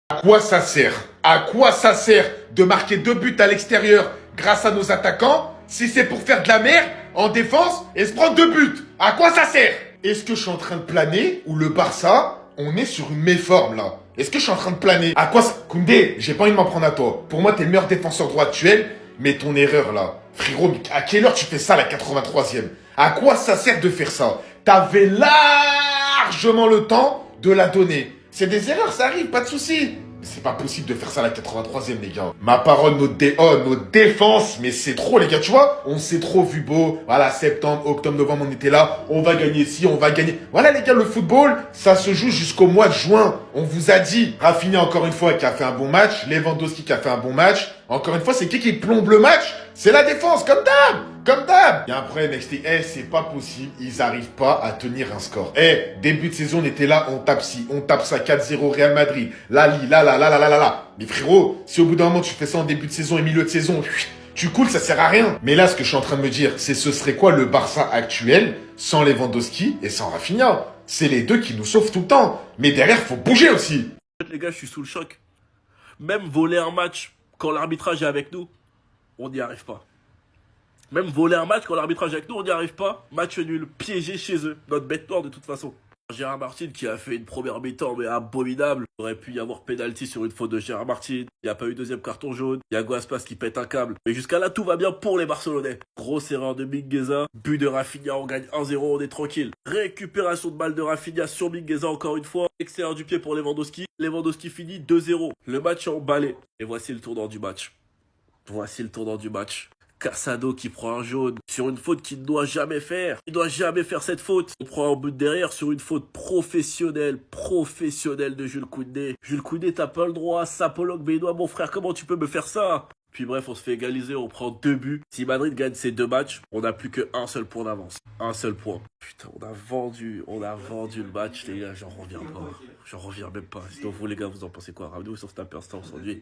À quoi ça sert? À quoi ça sert de marquer 2 buts à l'extérieur grâce à nos attaquants si c'est pour faire de la merde en défense et se prendre 2 buts? À quoi ça sert? Est-ce que je suis en train de planer ou le Barça, on est sur une méforme là? Est-ce que je suis en train de planer? À quoi ça... Koundé, j'ai pas envie de m'en prendre à toi. Pour moi, t'es le meilleur défenseur droit actuel, mais ton erreur là. Frérot, à quelle heure tu fais ça à la 83e? À quoi ça sert de faire ça? T'avais largement le temps de la donner. C'est des erreurs, ça arrive, pas de souci. Mais c'est pas possible de faire ça à la 83e, les gars. Ma parole, notre défense, mais c'est trop, les gars, tu vois. On s'est trop vu beau. Voilà, septembre, octobre, novembre, on était là. On va gagner ci, on va gagner. Voilà, les gars, le football, ça se joue jusqu'au mois de juin. On vous a dit. Rafinha, encore une fois, qui a fait un bon match. Lewandowski, qui a fait un bon match. Encore une fois, c'est qui plombe le match? C'est la défense, comme d'hab. Comme d'hab. Il y a un problème, NXT. C'est pas possible. Ils arrivent pas à tenir un score. Début de saison, on était là, on tape ci, on tape ça, 4-0 Real Madrid. Là. Mais frérot, si au bout d'un moment, tu fais ça en début de saison et milieu de saison, tu coules, ça sert à rien. Mais là, ce que je suis en train de me dire, c'est ce serait quoi le Barça actuel sans Lewandowski et sans Rafinha? C'est les deux qui nous sauvent tout le temps. Mais derrière, faut bouger aussi. Les gars, je suis sous le choc. Même voler un match quand l'arbitrage est avec nous, on n'y arrive pas. Même voler un match quand l'arbitrage est avec nous, on n'y arrive pas. Match nul, piégé chez eux. Notre bête noire de toute façon. Gérard Martin qui a fait une première mi-temps mais abominable. Il aurait pu y avoir pénalty sur une faute de Gérard Martin. Il n'y a pas eu deuxième carton jaune. Il y a Guaspas qui pète un câble. Mais jusqu'à là, tout va bien pour les Barcelonais. Grosse erreur de Mingueza. But de Rafinha, on gagne 1-0, on est tranquille. Récupération de balle de Rafinha sur Mingueza encore une fois. Extérieur du pied pour Lewandowski. Lewandowski finit 2-0. Le match est emballé. Et voici le tournant du match. Voici le tournant du match. Casado qui prend un jaune sur une faute qu'il ne doit jamais faire. Il ne doit jamais faire cette faute. On prend un but derrière sur une faute professionnelle de Jules Koundé. Jules Koundé, t'as pas le droit. Sapologue, Benoît, mon frère, comment tu peux me faire ça? Puis bref, on se fait égaliser, on prend 2 buts. Si Madrid gagne ces 2 matchs, on n'a plus qu'un seul point d'avance. Un seul point. Putain, on a vendu le match, les gars, j'en reviens pas. J'en reviens même pas. Sinon, vous, les gars, vous en pensez quoi? Ramenez-vous sur cet instant, on s'ennuie.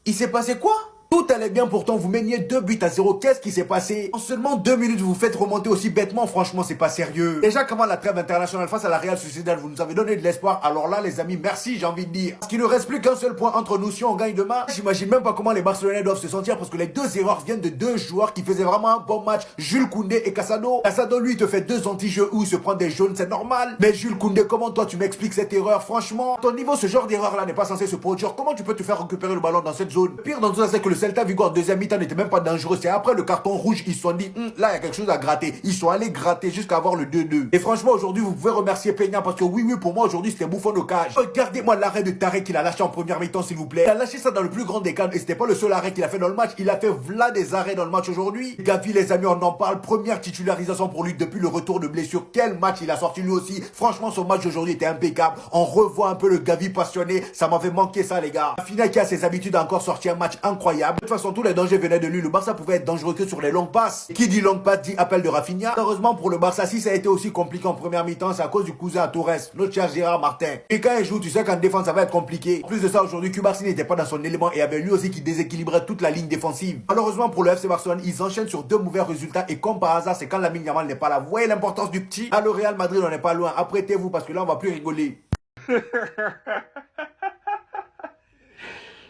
Il s'est passé quoi? Tout allait bien, pourtant vous meniez 2 buts à 0. Qu'est-ce qui s'est passé? En seulement 2 minutes, vous vous faites remonter aussi bêtement. Franchement, c'est pas sérieux. Déjà, comment la trêve internationale face à la Real Sociedad, vous nous avez donné de l'espoir. Alors là, les amis, merci, j'ai envie de dire. Parce qu'il ne reste plus qu'un seul point entre nous si on gagne demain. J'imagine même pas comment les Barcelonais doivent se sentir parce que les 2 erreurs viennent de 2 joueurs qui faisaient vraiment un bon match. Jules Koundé et Casado. Casado, lui, te fait 2 anti-jeux où il se prend des jaunes, c'est normal. Mais Jules Koundé, comment toi tu m'expliques cette erreur? Franchement, à ton niveau, ce genre d'erreur là n'est pas censé se produire. Comment tu peux te faire récupérer le ballon dans cette zone? Pire dans tout ça, c'est que le Celta Vigo en deuxième mi-temps n'était même pas dangereux. C'est après le carton rouge, ils se sont dit, là, il y a quelque chose à gratter. Ils sont allés gratter jusqu'à avoir le 2-2. Et franchement, aujourd'hui, vous pouvez remercier Peña parce que oui, pour moi, aujourd'hui, c'était bouffon de cage. Regardez-moi l'arrêt de Tarek qu'il a lâché en première mi-temps, s'il vous plaît. Il a lâché ça dans le plus grand des cadres et c'était pas le seul arrêt qu'il a fait dans le match. Il a fait v'là des arrêts dans le match aujourd'hui. Gavi, les amis, on en parle. Première titularisation pour lui depuis le retour de blessure. Quel match il a sorti lui aussi. Franchement, son match d'aujourd'hui était impeccable. On revoit un peu le Gavi passionné. Ça m'avait manqué ça, les gars. Rafinha qui a ses habitudes a encore sorti un match incroyable. De toute façon, tous les dangers venaient de lui. Le Barça pouvait être dangereux que sur les longues passes. Qui dit longue passe dit appel de Rafinha. Heureusement pour le Barça, si ça a été aussi compliqué en première mi-temps, c'est à cause du cousin à Torres, notre cher Gérard Martin. Et quand il joue, tu sais qu'en défense, ça va être compliqué. En plus de ça, aujourd'hui, Cubarsí n'était pas dans son élément et avait lui aussi qui déséquilibrait toute la ligne défensive. Malheureusement pour le FC Barcelone, ils enchaînent sur 2 mauvais résultats et comme par hasard, c'est quand Lamine Yamal n'est pas là. Vous voyez l'importance du petit? À le Real Madrid, on n'est pas loin. Apprêtez-vous parce que là, on va plus rigoler.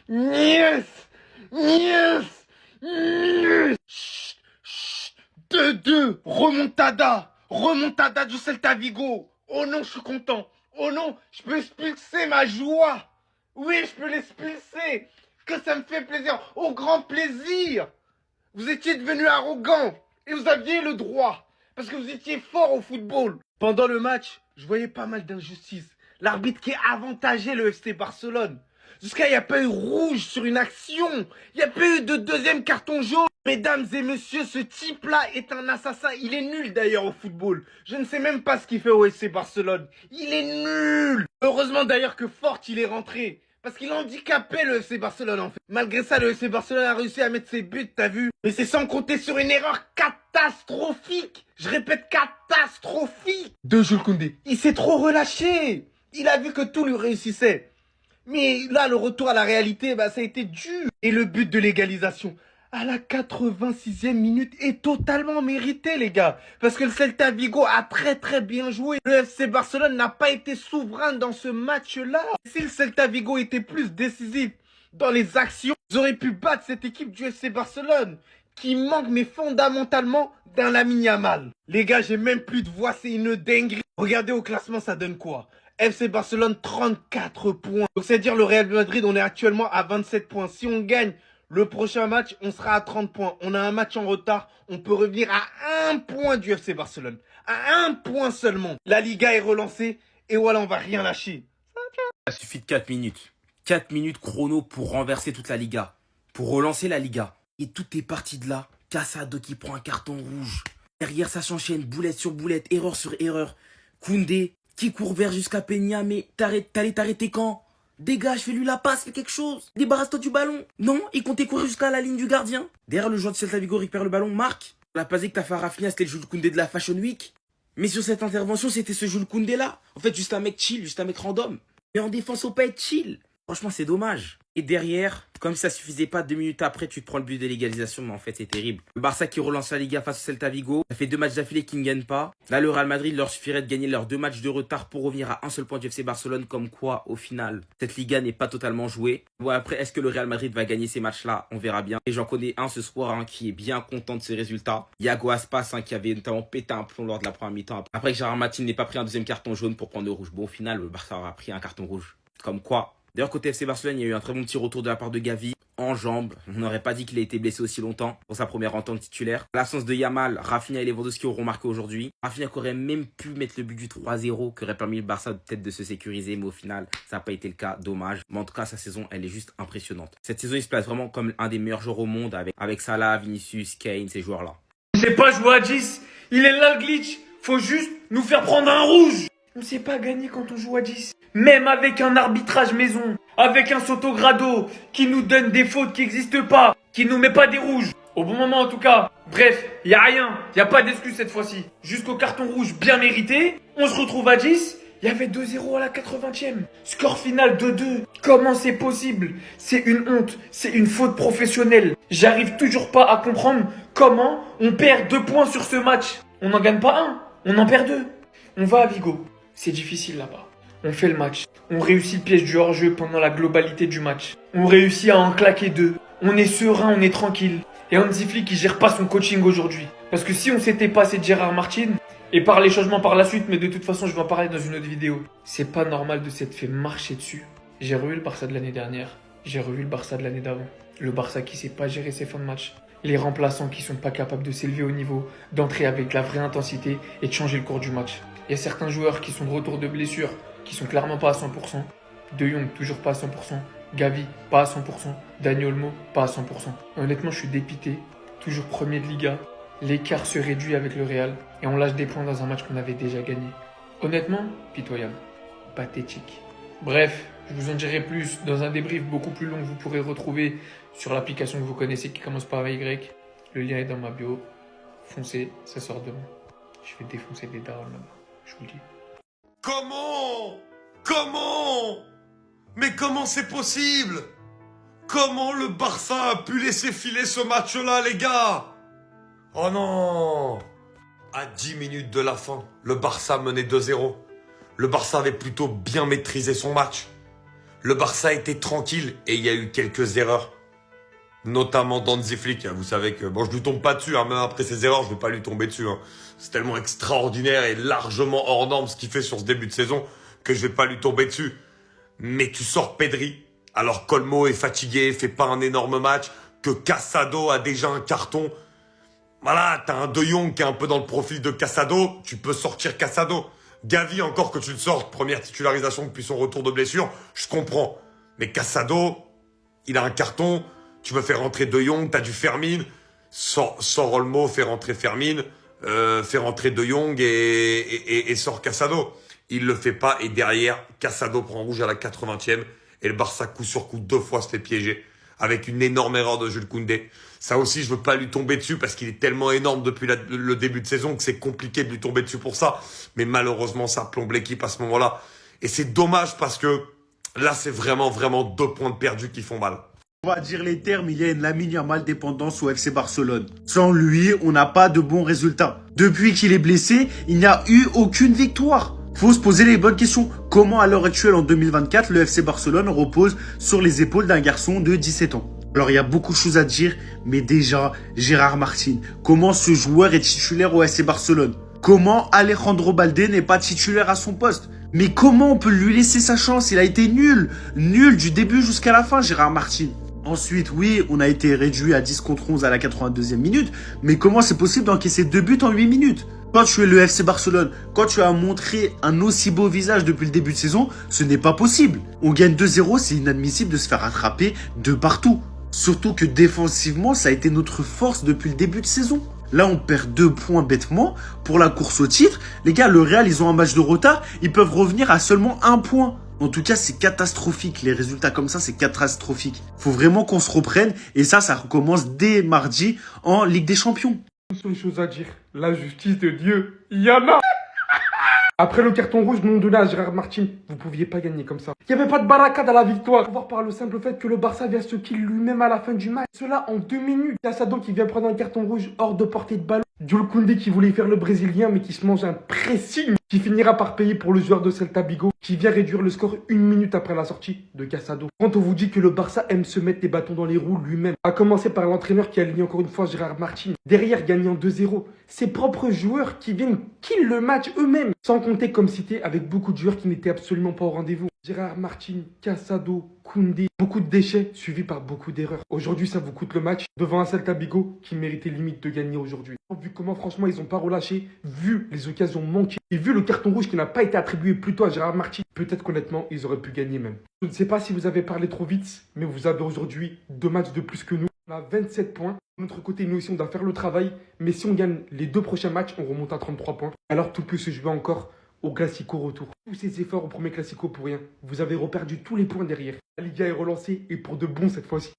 Yes! Yes! Yes! 2-2, remontada du Celta Vigo. Oh non, je suis content. Oh non, je peux expulser ma joie. Oui, je peux l'expulser. Que ça me fait plaisir, au grand plaisir. Vous étiez devenu arrogant et vous aviez le droit parce que vous étiez fort au football. Pendant le match, je voyais pas mal d'injustices. L'arbitre qui avantageait le FC Barcelone. Jusqu'à il n'y a pas eu rouge sur une action. Il n'y a pas eu de deuxième carton jaune. Mesdames et messieurs, ce type-là est un assassin. Il est nul d'ailleurs au football. Je ne sais même pas ce qu'il fait au FC Barcelone. Il est nul. Heureusement d'ailleurs que Fort il est rentré. Parce qu'il handicapait le FC Barcelone en fait. Malgré ça, le FC Barcelone a réussi à mettre ses buts, t'as vu? Mais c'est sans compter sur une erreur catastrophique. Je répète, catastrophique. De Jules Koundé. Il s'est trop relâché. Il a vu que tout lui réussissait. Mais là, le retour à la réalité, ça a été dur. Et le but de l'égalisation. à la 86e minute est totalement mérité, les gars. Parce que le Celta Vigo a très bien joué. Le FC Barcelone n'a pas été souverain dans ce match-là. Si le Celta Vigo était plus décisif dans les actions, ils auraient pu battre cette équipe du FC Barcelone, qui manque mais fondamentalement d'un Lamine Yamal. Les gars, j'ai même plus de voix, c'est une dinguerie. Regardez au classement, ça donne quoi? FC Barcelone 34 points. Donc c'est-à-dire le Real Madrid, on est actuellement à 27 points. Si on gagne le prochain match, on sera à 30 points. On a un match en retard. On peut revenir à 1 point du FC Barcelone. À 1 point seulement. La Liga est relancée. Et voilà, on va rien lâcher. Il suffit de 4 minutes. 4 minutes chrono pour renverser toute la Liga. Pour relancer la Liga. Et tout est parti de là. Casado qui prend un carton rouge. Derrière, ça s'enchaîne. Boulette sur boulette. Erreur sur erreur. Koundé qui court vers jusqu'à Peña. Mais t'allais t'arrêter quand? Dégage, fais-lui la passe, fais quelque chose. Débarrasse-toi du ballon. Non, il comptait courir jusqu'à la ligne du gardien. Derrière, le joueur de Celta Vigo récupère le ballon, marque. La passe que t'as fait à Rafinha, c'était le Jules Koundé de la Fashion Week. Mais sur cette intervention, c'était ce Jules Koundé là. En fait, juste un mec chill, juste un mec random. Mais en défense, on peut être chill. Franchement, c'est dommage. Et derrière, comme si ça suffisait pas, 2 minutes après, tu te prends le but de l'égalisation, mais en fait, c'est terrible. Le Barça qui relance la Liga face au Celta Vigo. Ça fait 2 matchs d'affilée qu'ils ne gagnent pas. Là, le Real Madrid leur suffirait de gagner leurs 2 matchs de retard pour revenir à un seul point du FC Barcelone, comme quoi, au final, cette Liga n'est pas totalement jouée. Bon, après, est-ce que le Real Madrid va gagner ces matchs-là? On verra bien. Et j'en connais un ce soir qui est bien content de ses résultats. Iago Aspas, qui avait notamment pété un plomb lors de la première mi-temps. Après que Gérard Martin n'ait pas pris un deuxième carton jaune pour prendre le rouge. Bon, au final, le Barça aura pris un carton rouge. Comme quoi. D'ailleurs, côté FC Barcelone, il y a eu un très bon petit retour de la part de Gavi en jambes. On n'aurait pas dit qu'il a été blessé aussi longtemps pour sa première entente titulaire. L'absence de Yamal, Rafinha et Lewandowski auront marqué aujourd'hui. Rafinha qui aurait même pu mettre le but du 3-0, qui aurait permis le Barça peut-être de se sécuriser, mais au final, ça n'a pas été le cas. Dommage. Mais en tout cas, sa saison, elle est juste impressionnante. Cette saison, il se place vraiment comme un des meilleurs joueurs au monde avec Salah, Vinicius, Kane, ces joueurs-là. On sait pas jouer à 10. Il est là le glitch. Faut juste nous faire prendre un rouge. On sait pas gagner quand on joue à 10. Même avec un arbitrage maison, avec un Sotogrado qui nous donne des fautes qui n'existent pas, qui nous met pas des rouges. Au bon moment en tout cas. Bref, y a rien, y a pas d'excuse cette fois-ci. Jusqu'au carton rouge bien mérité, on se retrouve à 10. Il y avait 2-0 à la 80e. Score final 2-2. Comment c'est possible? C'est une honte, c'est une faute professionnelle. J'arrive toujours pas à comprendre comment on perd 2 points sur ce match. On n'en gagne pas un, on en perd 2. On va à Vigo, c'est difficile là-bas. On fait le match. On réussit le piège du hors-jeu pendant la globalité du match. On réussit à en claquer 2. On est serein, on est tranquille. Et Hansi Flick qui gère pas son coaching aujourd'hui. Parce que si on s'était passé de Gérard Martin, et par les changements par la suite, mais de toute façon je vais en parler dans une autre vidéo, c'est pas normal de s'être fait marcher dessus. J'ai revu le Barça de l'année dernière. J'ai revu le Barça de l'année d'avant. Le Barça qui sait pas gérer ses fins de match. Les remplaçants qui sont pas capables de s'élever au niveau, d'entrer avec la vraie intensité et de changer le cours du match. Il y a certains joueurs qui sont de retour de blessure, qui sont clairement pas à 100%. De Jong, toujours pas à 100%. Gavi, pas à 100%. Dani Olmo, pas à 100%. Honnêtement, je suis dépité. Toujours premier de Liga. L'écart se réduit avec le Real. Et on lâche des points dans un match qu'on avait déjà gagné. Honnêtement, pitoyable. Pathétique. Bref, je vous en dirai plus dans un débrief beaucoup plus long que vous pourrez retrouver sur l'application que vous connaissez qui commence par Y. Le lien est dans ma bio. Foncez, ça sort demain. Je vais défoncer des darons là-bas. Je vous le dis. Comment Mais comment c'est possible? Comment le Barça a pu laisser filer ce match-là, les gars? Oh non! À 10 minutes de la fin, le Barça menait 2-0. Le Barça avait plutôt bien maîtrisé son match. Le Barça était tranquille et il y a eu quelques erreurs. Notamment d'Hansi Flick. Vous savez que, bon, je lui tombe pas dessus, hein, même après ses erreurs, je vais pas lui tomber dessus. Hein. C'est tellement extraordinaire et largement hors norme ce qu'il fait sur ce début de saison que je vais pas lui tomber dessus. Mais tu sors Pedri, alors qu'Olmo est fatigué, fait pas un énorme match, que Casado a déjà un carton. Voilà, t'as un De Jong qui est un peu dans le profil de Casado, tu peux sortir Casado. Gavi, encore que tu le sortes, première titularisation depuis son retour de blessure, je comprends. Mais Casado, il a un carton, tu veux faire rentrer De Jong, t'as du Fermin, sors Olmo, fais rentrer Fermin, fais rentrer De Jong et sort Casado. Il le fait pas et derrière, Casado prend rouge à la 80e et le Barça coup sur coup 2 fois se fait piéger avec une énorme erreur de Jules Koundé. Ça aussi, je veux pas lui tomber dessus parce qu'il est tellement énorme depuis le début de saison que c'est compliqué de lui tomber dessus pour ça. Mais malheureusement, ça plombe l'équipe à ce moment-là. Et c'est dommage parce que là, c'est vraiment 2 points de perdu qui font mal. On va dire les termes, il y a une Lamine Yamal dépendance au FC Barcelone. Sans lui, on n'a pas de bons résultats. Depuis qu'il est blessé, il n'y a eu aucune victoire. Faut se poser les bonnes questions. Comment à l'heure actuelle, en 2024, le FC Barcelone repose sur les épaules d'un garçon de 17 ans? Alors, il y a beaucoup de choses à dire, mais déjà, Gérard Martin, comment ce joueur est titulaire au FC Barcelone? Comment Alejandro Balde n'est pas titulaire à son poste? Mais comment on peut lui laisser sa chance? Il a été nul. Nul du début jusqu'à la fin, Gérard Martin. Ensuite, oui, on a été réduit à 10 contre 11 à la 82e minute, mais comment c'est possible d'encaisser 2 buts en 8 minutes? Quand tu es le FC Barcelone, quand tu as montré un aussi beau visage depuis le début de saison, ce n'est pas possible. On gagne 2-0, c'est inadmissible de se faire attraper de partout. Surtout que défensivement, ça a été notre force depuis le début de saison. Là, on perd 2 points bêtement pour la course au titre. Les gars, le Real, ils ont un match de retard, ils peuvent revenir à seulement 1 point. En tout cas, c'est catastrophique. Les résultats comme ça, c'est catastrophique. Faut vraiment qu'on se reprenne. Et ça recommence dès mardi en Ligue des Champions. Une seule chose à dire, la justice de Dieu, il y en a. Après le carton rouge non donné à Gérard Martin, vous pouviez pas gagner comme ça. Il n'y avait pas de barricade à la victoire. Voir par le simple fait que le Barça vient se kill lui-même à la fin du match. Cela en 2 minutes. Cassado qui vient prendre un carton rouge hors de portée de ballon. Jules Koundé qui voulait faire le Brésilien mais qui se mange un pressing. Qui finira par payer pour le joueur de Celta Vigo. Qui vient réduire le score 1 minute après la sortie de Cassado. Quand on vous dit que le Barça aime se mettre des bâtons dans les roues lui-même. A commencer par l'entraîneur qui a aligné encore une fois Gérard Martin. Derrière gagnant 2-0. Ses propres joueurs qui viennent kill le match eux-mêmes. Sans compter comme cité avec beaucoup de joueurs qui n'étaient absolument pas au rendez-vous. Gérard Martin, Cassado, Koundé, beaucoup de déchets suivis par beaucoup d'erreurs. Aujourd'hui, ça vous coûte le match devant un Celta Vigo qui méritait limite de gagner aujourd'hui. Vu comment franchement ils n'ont pas relâché, vu les occasions manquées et vu le carton rouge qui n'a pas été attribué plutôt à Gérard Martin, peut-être qu'honnêtement ils auraient pu gagner même. Je ne sais pas si vous avez parlé trop vite, mais vous avez aujourd'hui 2 matchs de plus que nous. On a 27 points. De notre côté, nous aussi, on doit faire le travail. Mais si on gagne les 2 prochains matchs, on remonte à 33 points. Alors tout peut se jouer encore au Classico retour. Tous ces efforts au premier Classico pour rien. Vous avez reperdu tous les points derrière. La Liga est relancée et pour de bon cette fois-ci.